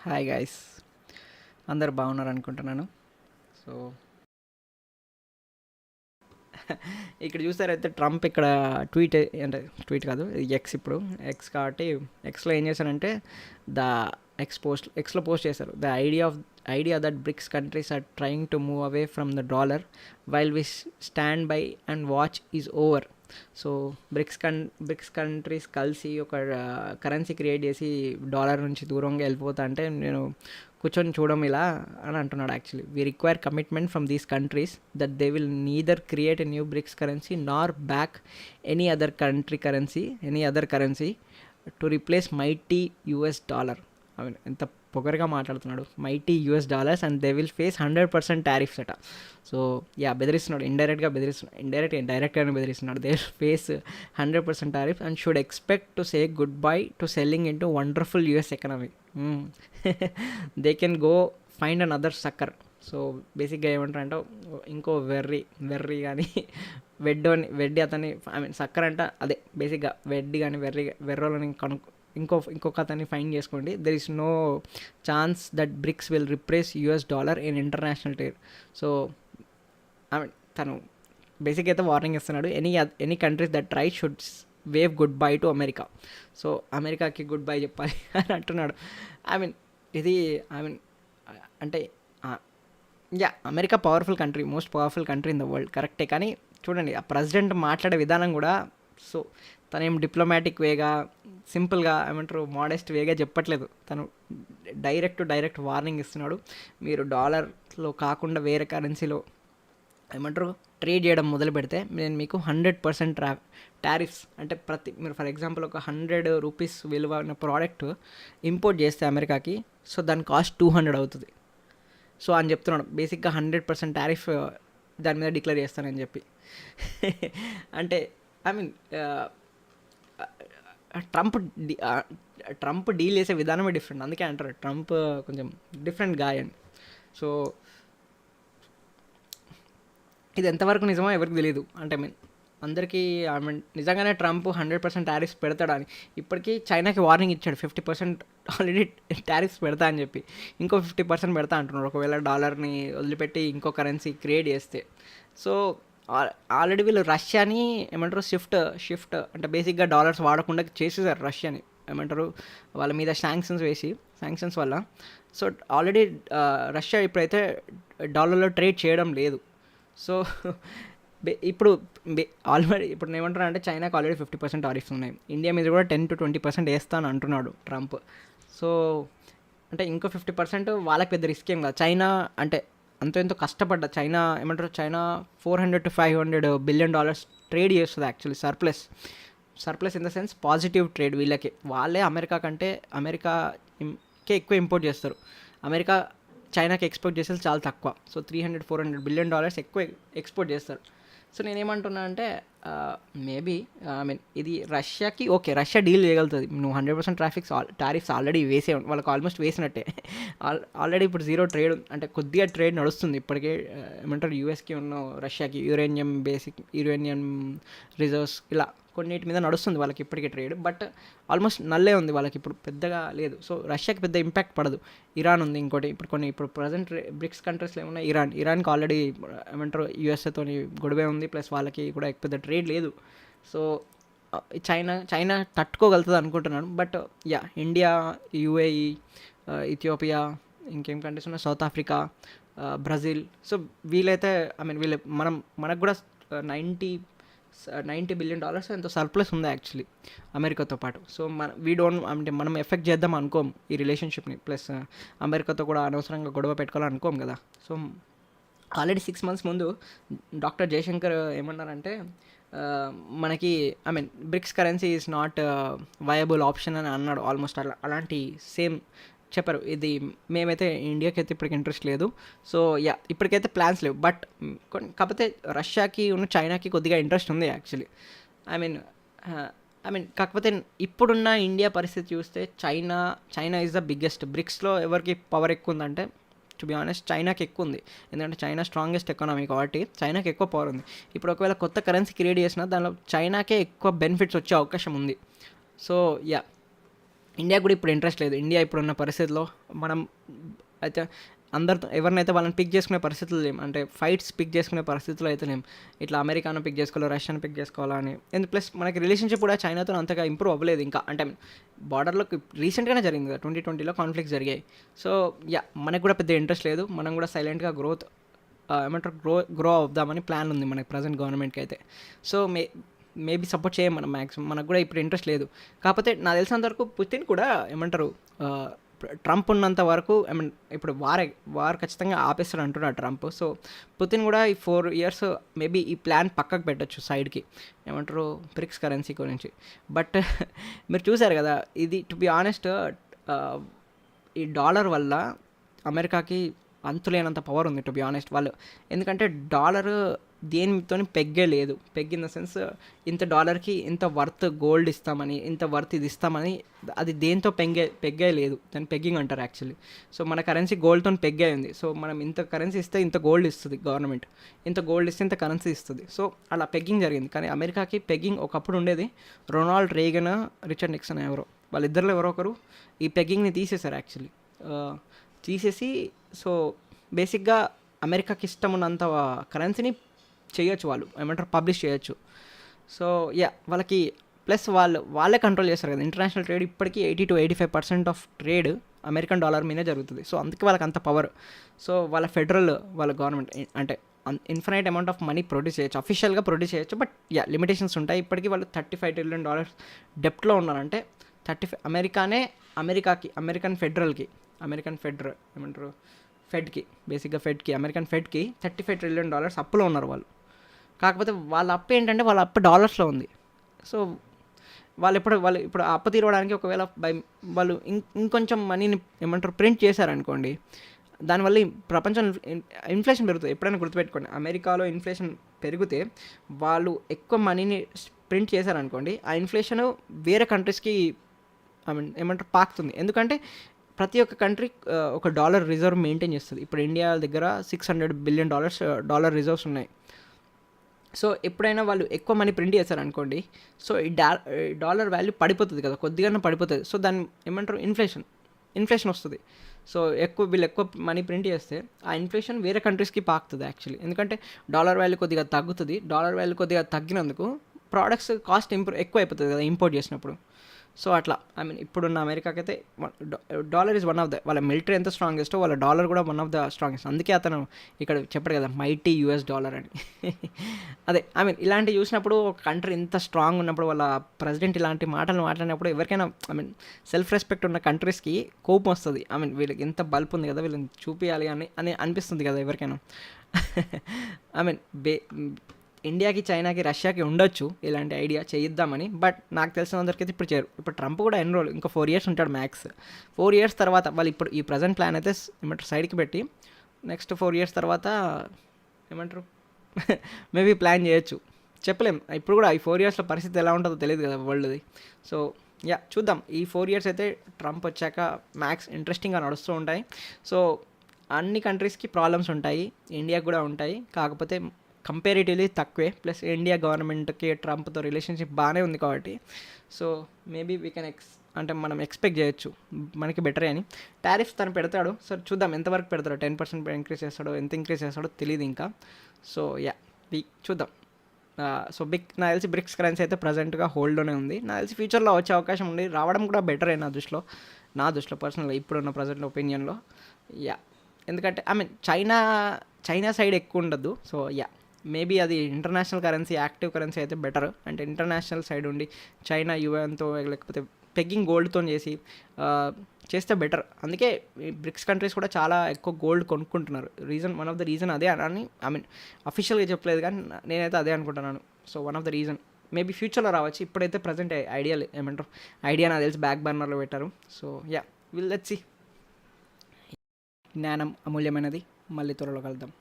Hi guys, అందరు బాగున్నారు అనుకుంటున్నాను. సో ఇక్కడ చూసారైతే ట్రంప్ ఇక్కడ ట్వీట్ అంటే ట్వీట్ కాదు, ఎక్స్. ఇప్పుడు ఎక్స్ కాబట్టి ఎక్స్లో ఏం చేశారంటే ద ఎక్స్లో పోస్ట్ చేశారు. The idea that BRICS countries are trying to move away from the dollar while we stand by and watch is over. So BRICS countries కలిసి ఒక కరెన్సీ క్రియేట్ చేసి డాలర్ నుంచి దూరంగా వెళ్ళిపోతా అంటే నేను కూర్చొని చూడడం ఇలా అని అంటున్నాడు. Actually we require commitment from these countries that they will neither create a new BRICS currency nor back any other currency to replace mighty US dollar. I mean ఎంత పొగరుగా మాట్లాడుతున్నాడు, mighty US dollars and they will face 100% tariffs అట. So బెదిరిస్తున్నాడు, డైరెక్ట్గానే బెదిరిస్తున్నాడు. They will face 100% tariff and should expect to say good by to selling in to wonderful US economy. They can go find an other sucker. So బేసిక్గా ఏమంటారంటే ఇంకో వెర్రి కానీ వెడ్డి అతన్ని, ఐ మీన్ సక్కర్ అంట అదే బేసిక్గా వెడ్డి కానీ వెర్రోలని ఇంకొక అతన్ని ఫైండ్ చేసుకోండి. There is no chance that BRICS will replace US dollar in international trade. So I mean తను బేసిక్ అయితే వార్నింగ్ ఇస్తున్నాడు. Any countries that try should wave good bye to America. సో అమెరికాకి గుడ్ బై చెప్పాలి అని అంటున్నాడు. ఇది అంటే America powerful country, most powerful country in the world, కరెక్టే. కానీ చూడండి ఆ ప్రెసిడెంట్ మాట్లాడే విధానం కూడా, సో తనేం డిప్లొమాటిక్ వేగా సింపుల్గా మోడెస్ట్ వేగా చెప్పట్లేదు. తను డైరెక్ట్ వార్నింగ్ ఇస్తున్నాడు. మీరు డాలర్లో కాకుండా వేరే కరెన్సీలో ట్రేడ్ చేయడం మొదలు పెడితే నేను మీకు 100% టారిఫ్స్ అంటే మీరు ఫర్ ఎగ్జాంపుల్ ఒక 100 రూపీస్ విలువ ఉన్న ప్రోడక్ట్ ఇంపోర్ట్ చేస్తే అమెరికాకి, సో దాని కాస్ట్ 200 అవుతుంది. సో అని చెప్తున్నాడు బేసిక్గా 100% టారిఫ్ దాని మీద డిక్లేర్ చేస్తానని చెప్పి. అంటే ట్రంప్ డీల్ చేసే విధానమే డిఫరెంట్. అందుకే అంటారు ట్రంప్ కొంచెం డిఫరెంట్ గాయ్ అని. సో ఇది ఎంతవరకు నిజమో ఎవరికి తెలియదు. అంటే అందరికీ నిజంగానే ట్రంప్ 100% టారిఫ్స్ పెడతాడని. ఇప్పటికీ చైనాకి వార్నింగ్ ఇచ్చాడు, 50% ఆల్రెడీ టారిఫ్స్ పెడతా అని చెప్పి. ఇంకో 50% పెడతా అంటున్నాడు ఒకవేళ డాలర్ని వదిలిపెట్టి ఇంకో కరెన్సీ క్రియేట్ చేస్తే. సో ఆల్రెడీ వీళ్ళు రష్యాని షిఫ్ట్ అంటే బేసిక్గా డాలర్స్ వాడకుండా చేసేసారు రష్యాని. వాళ్ళ మీద శాంక్షన్స్ వల్ల. సో ఆల్రెడీ రష్యా ఇప్పుడైతే డాలర్లో ట్రేడ్ చేయడం లేదు. సో ఇప్పుడు ఏమంటారంటే చైనాకి ఆల్రెడీ 50% టారిఫ్స్ ఉన్నాయి. ఇండియా మీద కూడా 10 to 20% వేస్తాను అంటున్నాడు ట్రంప్. సో అంటే ఇంకో 50% వాళ్ళకి పెద్ద రిస్క్ ఏం కాదు. చైనా అంటే ఎంతో కష్టపడ్డ China China $400 to $500 billion trade చేస్తుంది actually. Surplus in the sense positive trade. వాళ్ళే అమెరికాకే ఎక్కువ ఇంపోర్ట్ చేస్తారు. అమెరికా చైనాకి ఎక్స్పోర్ట్ చేసేది చాలా తక్కువ. సో $300-400 బిలియన్ ఎక్కువ ఎక్స్పోర్ట్ చేస్తారు. సో నేనేమంటున్నా అంటే మేబీ ఇది రష్యాకి ఓకే, రష్యా డీల్ చేయగలుగుతుంది. నువ్వు 100% టారిఫ్స్ ఆల్రెడీ వాళ్ళకి ఆల్మోస్ట్ వేసినట్టే. ఆల్రెడీ ఇప్పుడు జీరో ట్రేడ్ అంటే కొద్దిగా ట్రేడ్ నడుస్తుంది ఇప్పటికే. యూఎస్కి ఉన్న రష్యాకి యురేనియం రిజర్వ్స్ ఇలా కొన్నిటి మీద నడుస్తుంది వాళ్ళకి ఇప్పటికే ట్రేడ్. బట్ ఆల్మోస్ట్ నల్లే ఉంది వాళ్ళకి, ఇప్పుడు పెద్దగా లేదు. సో రష్యాకి పెద్ద ఇంపాక్ట్ పడదు. ఇరాన్ ఉంది ఇంకోటి. ఇప్పుడు ప్రజెంట్ బ్రిక్స్ కంట్రీస్లో ఏమన్నా ఇరాన్కి ఆల్రెడీ యూఎస్ఏతో గొడవే ఉంది. ప్లస్ వాళ్ళకి కూడా పెద్ద ట్రేడ్ లేదు. సో చైనా తట్టుకోగలుగుతుంది అనుకుంటున్నాను. బట్ ఇండియా, యుఏఈ, ఇథియోపియా, ఇంకేం కంట్రీస్ ఉన్నాయి, సౌత్ ఆఫ్రికా, బ్రెజిల్. సో వీళ్ళైతే మనకు కూడా $90 బిలియన్ ఎంతో సర్ప్లస్ ఉంది యాక్చువల్లీ అమెరికాతో పాటు. సో మనం ఎఫెక్ట్ చేద్దాం అనుకోం ఈ రిలేషన్షిప్ని. ప్లస్ అమెరికాతో కూడా అనవసరంగా గొడవ పెట్టుకోవాలనుకోం కదా. సో ఆల్రెడీ 6 months ముందు డాక్టర్ జయశంకర్ ఏమన్నారంటే మనకి bricks currency is not viable option అని అన్నాడు. ఆల్మోస్ట్ అలాంటి సేమ్ చెప్పారు. ఇది మేమైతే ఇండియాకి అయితే ఇప్పటికి ఇంట్రెస్ట్ లేదు. సో ఇప్పటికైతే ప్లాన్స్ లేవు. బట్ కాకపోతే రష్యాకి చైనాకి కొద్దిగా ఇంట్రెస్ట్ ఉంది యాక్చువల్లీ. కాకపోతే ఇప్పుడున్న ఇండియా పరిస్థితి చూస్తే చైనా ఈజ్ ద బిగ్గెస్ట్. బ్రిక్స్లో ఎవరికి పవర్ ఎక్కువ ఉందంటే టు బి ఆనెస్ట్ చైనాకి ఎక్కువ ఉంది. ఎందుకంటే చైనా స్ట్రాంగెస్ట్ ఎకానమీ కాబట్టి చైనాకి ఎక్కువ పవర్ ఉంది. ఇప్పుడు ఒకవేళ కొత్త కరెన్సీ క్రియేట్ చేసినా దానిలో చైనాకే ఎక్కువ బెనిఫిట్స్ వచ్చే అవకాశం ఉంది. సో ఇండియా కూడా ఇప్పుడు ఇంట్రెస్ట్ లేదు. ఇండియా ఇప్పుడున్న పరిస్థితిలో మనం అయితే అందరితో ఎవరినైతే వాళ్ళని పిక్ చేసుకునే పరిస్థితులు లేం. అంటే ఫైట్స్ పిక్ చేసుకునే పరిస్థితులు అయితే లేం. ఇట్లా అమెరికాను పిక్ చేసుకోవాలో, రష్యాను పిక్ చేసుకోవాలని. ప్లస్ మనకి రిలేషన్షిప్ కూడా చైనాతో అంతగా ఇంప్రూవ్ అవ్వలేదు ఇంకా. అంటే బార్డర్లో రీసెంట్గానే జరిగింది కదా, 2020లో కాన్ఫ్లిక్ట్స్ జరిగాయి. సో యా, మనకు కూడా పెద్ద ఇంట్రెస్ట్ లేదు. మనం కూడా సైలెంట్గా ఏమంటారు గ్రో అవుదామని ప్లాన్ ఉంది మనకి ప్రజెంట్ గవర్నమెంట్కి అయితే. సో మేబీ సపోర్ట్ చేయం మనం మ్యాక్సిమం. మనకు కూడా ఇప్పుడు ఇంట్రెస్ట్ లేదు. కాకపోతే నాకు తెలిసినంత వరకు పుతిన్ కూడా ఏమంటారు, ట్రంప్ ఉన్నంత వరకు ఇప్పుడు వార్ ఖచ్చితంగా ఆపేస్తాడు అంటున్నాడు ట్రంప్. సో పుతిన్ కూడా ఈ 4 years మేబీ ఈ ప్లాన్ పక్కకు పెట్టచ్చు సైడ్కి, ఏమంటారు బ్రిక్స్ కరెన్సీ గురించి. బట్ మీరు చూసారు కదా, ఇది టు బి ఆనెస్ట్ ఈ డాలర్ వల్ల అమెరికాకి అంతులేనంత పవర్ ఉంది టు బి ఆనెస్ట్. వాళ్ళు ఎందుకంటే డాలర్ దేనితో పెగ్గే లేదు. పెగ్ ఇన్ ద సెన్స్ ఇంత డాలర్కి ఇంత వర్త్ గోల్డ్ ఇస్తామని, ఇంత వర్త్ ఇది ఇస్తామని, అది దేంతో పెగ్గే లేదు. దాన్ని పెగ్గింగ్ అంటారు యాక్చువల్లీ. సో మన కరెన్సీ గోల్డ్తో పెగ్గే ఉంది. సో మనం ఇంత కరెన్సీ ఇస్తే ఇంత గోల్డ్ ఇస్తుంది గవర్నమెంట్, ఇంత గోల్డ్ ఇస్తే ఇంత కరెన్సీ ఇస్తుంది. సో అలా పెగ్గింగ్ జరిగింది. కానీ అమెరికాకి పెగ్గింగ్ ఒకప్పుడు ఉండేది. రొనాల్డ్ రేగన్, రిచర్డ్ నిక్సన్ ఎవరో, వాళ్ళిద్దరిలో ఎవరో ఒకరు ఈ పెగ్గింగ్ని తీసేశారు యాక్చువల్లీ. తీసేసి సో బేసిక్గా అమెరికాకి ఇష్టం ఉన్నంత కరెన్సీని చేయొచ్చు, వాళ్ళు ఏమంటారు పబ్లిష్ చేయొచ్చు. సో యా, వాళ్ళకి ప్లస్ వాళ్ళే కంట్రోల్ చేస్తారు కదా ఇంటర్నేషనల్ ట్రేడ్. ఇప్పటికీ 80 to 85% of trade American dollar మీదే జరుగుతుంది. సో అందుకే వాళ్ళకి అంత పవర్. సో వాళ్ళ వాళ్ళ గవర్నమెంట్ అంటే infinite amount of money produce చేయొచ్చు, అఫీషియల్గా ప్రొడ్యూస్ చేయొచ్చు. బట్ యా, లిమిటేషన్స్ ఉంటాయి. ఇప్పటికీ వాళ్ళు $35 trillion డెప్ట్లో ఉన్నారంటే అమెరికన్ ఫెడరల్ ఏమంటారు అమెరికన్ ఫెడ్కి $35 trillion అప్పులో ఉన్నారు వాళ్ళు. కాకపోతే వాళ్ళ అప్పు ఏంటంటే వాళ్ళ అప్పు డాలర్స్లో ఉంది. సో వాళ్ళు ఇప్పుడు ఆ అప్పు తీరవడానికి ఒకవేళ వాళ్ళు ఇంకొంచెం మనీని ఏమంటారు ప్రింట్ చేశారనుకోండి, దానివల్ల ప్రపంచం ఇన్ఫ్లేషన్ పెరుగుతుంది. ఎప్పుడైనా గుర్తుపెట్టుకోండి, అమెరికాలో ఇన్ఫ్లేషన్ పెరిగితే వాళ్ళు ఎక్కువ మనీని ప్రింట్ చేశారనుకోండి, ఆ ఇన్ఫ్లేషన్ వేరే కంట్రీస్కి ఏమంటారు పాకుతుంది. ఎందుకంటే ప్రతి ఒక్క కంట్రీ ఒక డాలర్ రిజర్వ్ మెయింటైన్ చేస్తుంది. ఇప్పుడు ఇండియా దగ్గర $600 billion డాలర్ రిజర్వ్స్ ఉన్నాయి. సో ఎప్పుడైనా వాళ్ళు ఎక్కువ మనీ ప్రింట్ చేశారనుకోండి, సో ఈ డాలర్ వాల్యూ పడిపోతుంది కదా, కొద్దిగానే పడిపోతుంది. సో దాన్ని ఏమంటారు ఇన్ఫ్లేషన్ వస్తుంది. సో వీళ్ళు ఎక్కువ మనీ ప్రింట్ చేస్తే ఆ ఇన్ఫ్లేషన్ వేరే కంట్రీస్కి పాకుతుంది యాక్చువల్లీ. ఎందుకంటే డాలర్ వాల్యూ కొద్దిగా తగ్గుతుంది. డాలర్ వాల్యూ కొద్దిగా తగ్గినందుకు ప్రోడక్ట్స్ కాస్ట్ ఎక్కువ అయిపోతుంది కదా ఇంపోర్ట్ చేసినప్పుడు. సో అట్లా ఇప్పుడున్న అమెరికాకి అయితే dollar is one of the, వాళ్ళ మిలిటరీ ఎంత స్ట్రాంగెస్టో వాళ్ళ డాలర్ కూడా వన్ ఆఫ్ ద స్ట్రాంగెస్ట్. అందుకే అతను ఇక్కడ చెప్పాడు కదా మైటీ US dollar అని. అదే ఇలాంటివి చూసినప్పుడు ఒక కంట్రీ ఇంత స్ట్రాంగ్ ఉన్నప్పుడు, వాళ్ళ ప్రెసిడెంట్ ఇలాంటి మాటలు మాట్లాడినప్పుడు ఎవరికైనా సెల్ఫ్ రెస్పెక్ట్ ఉన్న కంట్రీస్కి కోపం వస్తుంది. వీళ్ళకి ఎంత బల్ప్ ఉంది కదా, వీళ్ళని చూపించాలి అని అనిపిస్తుంది కదా ఎవరికైనా. ఇండియాకి, చైనాకి, రష్యాకి ఉండొచ్చు ఇలాంటి ఐడియా చేయిద్దామని. బట్ నాకు తెలిసినందరికైతే ఇప్పుడు చేయరు. ఇప్పుడు ట్రంప్ కూడా ఎన్రోల్ ఇంకా 4 years ఉంటాడు మ్యాక్స్. 4 years తర్వాత వాళ్ళు ఇప్పుడు ఈ ప్రజెంట్ ప్లాన్ అయితే ఏమంటారు సైడ్కి పెట్టి నెక్స్ట్ 4 years తర్వాత ఏమంటారు మేబీ ప్లాన్ చేయొచ్చు, చెప్పలేం. ఇప్పుడు కూడా ఈ 4 yearsలో పరిస్థితి ఎలా ఉంటుందో తెలియదు కదా వరల్డ్ది. సో యా, చూద్దాం. ఈ 4 years అయితే ట్రంప్ వచ్చాక మ్యాక్స్ ఇంట్రెస్టింగ్గా నడుస్తూ ఉంటాయి. సో అన్ని కంట్రీస్కి ప్రాబ్లమ్స్ ఉంటాయి, ఇండియాకి కూడా ఉంటాయి. కాకపోతే కంపారిటివ్లీ తక్కువే. ప్లస్ ఇండియా గవర్నమెంట్కి ట్రంప్తో రిలేషన్షిప్ బాగానే ఉంది కాబట్టి సో మేబీ వీ కెన్ అంటే మనం ఎక్స్పెక్ట్ చేయొచ్చు మనకి బెటరే అని. టారిఫ్స్ తను పెడతాడు. సో చూద్దాం ఎంతవరకు పెడతాడో. 10% ఇంక్రీజ్ చేస్తాడో, ఎంత ఇంక్రీజ్ చేస్తాడో తెలియదు ఇంకా. సో యా, చూద్దాం. సో నాకు తెలిసి బ్రిక్స్ కరెన్సీ అయితే ప్రజెంట్గా హోల్డ్లోనే ఉంది. నాకు తెలిసి ఫ్యూచర్లో వచ్చే అవకాశం ఉంది, రావడం కూడా బెటరే నా దృష్టిలో పర్సనల్గా ఇప్పుడున్న ప్రజెంట్ ఒపీనియన్లో. యా, ఎందుకంటే చైనా సైడ్ ఎక్కువ ఉండదు. సో యా, మేబీ అది ఇంటర్నేషనల్ కరెన్సీ, యాక్టివ్ కరెన్సీ అయితే బెటర్. అంటే ఇంటర్నేషనల్ సైడ్ ఉండి చైనా యుఎన్తో లేకపోతే పెగ్గింగ్ గోల్డ్తో చేస్తే బెటర్. అందుకే బ్రిక్స్ కంట్రీస్ కూడా చాలా ఎక్కువ గోల్డ్ కొనుక్కుంటున్నారు. వన్ ఆఫ్ ద రీజన్ అదే అని అఫీషియల్గా చెప్పలేదు కానీ నేనైతే అదే అనుకుంటున్నాను. So one of the reason maybe ఫ్యూచర్లో రావచ్చు. ఇప్పుడైతే ప్రజెంట్ ఐడియా నాకు తెలిసి బ్యాక్ బర్నర్లో పెట్టారు. So yeah, let's see. జ్ఞానం అమూల్యమైనది. మళ్ళీ త్వరలో కలుద్దాం.